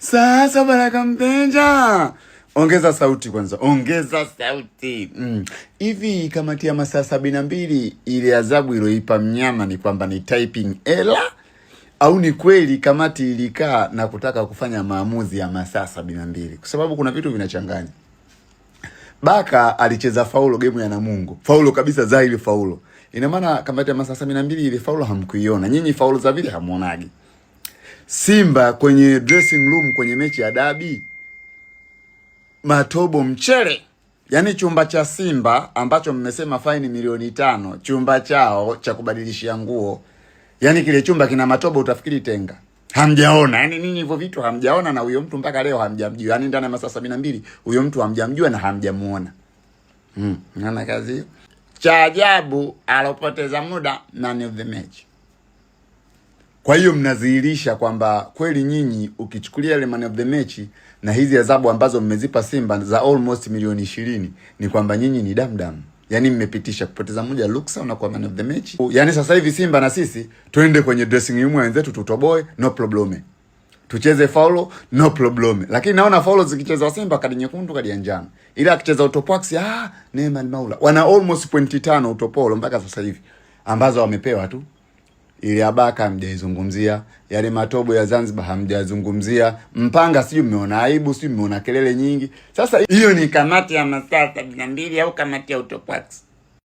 Sasa Baraka Mpenja, ongeza sauti kwanza, ongeza sauti. Hivi kamati ya masaa 72 ile adhabu iliyoipa mnyama ni kwamba ni typing error au ni kweli kamati ilikaa na kutaka kufanya maamuzi ya masaa 72? Kwa sababu kuna vitu vinachanganya. Baka alicheza faulo game ya Namungo. Faulo kabisa, dhahiri faulo. Ina maana kamati ya masaa 72 ile faulo hamkuiona. Nyinyi faulo za vile hamuonaje. Simba kwenye dressing room kwenye mechi ya dabi, Matobo mchele. Yaani chumba cha Simba ambacho mmesema faini milioni 5, chumba chao cha kubadilishia nguo. Yaani kile chumba kina Matobo utafikiri tenga. Hamjaona. Yaani ninyi hivyo vitu hamjaona, na huyo mtu mpaka leo hamjamjua. Yaani ndani ya masaa 72 huyo mtu hamjamjua na hamjamuona. Naona kazi hiyo. Cha ajabu alopoteza muda man of the match. Kwa hiyo mnadhihirisha kwamba kweli nyinyi ukichukulia ile man of the match na hizi adhabu ambazo mmezipa Simba za almost milioni 20 ni kwamba nyinyi ni damdam. Yaani mmepitisha kupoteza muda Luxa unakuwa man of the match. Yaani sasa hivi Simba na sisi twende kwenye dressing room wenzetu tutoboe, no problem. Tucheze faulo, no problem. Lakini naona faulo zikichezwa Simba kadi nyekundu, kadi ya njano. Ila akicheza utopax Neema Maula. Wana almost pointi 5 utopolo mpaka sasa hivi ambazo wamepewa tu. Ile Abaka hamjaizungumzia, yale Matobo ya Zanzibar hamjazungumzia, Mpanga sijui mmeona aibu, sijui mmeona kelele nyingi. Sasa hiyo ni kamati ya masaa 72 au kamati ya utopax?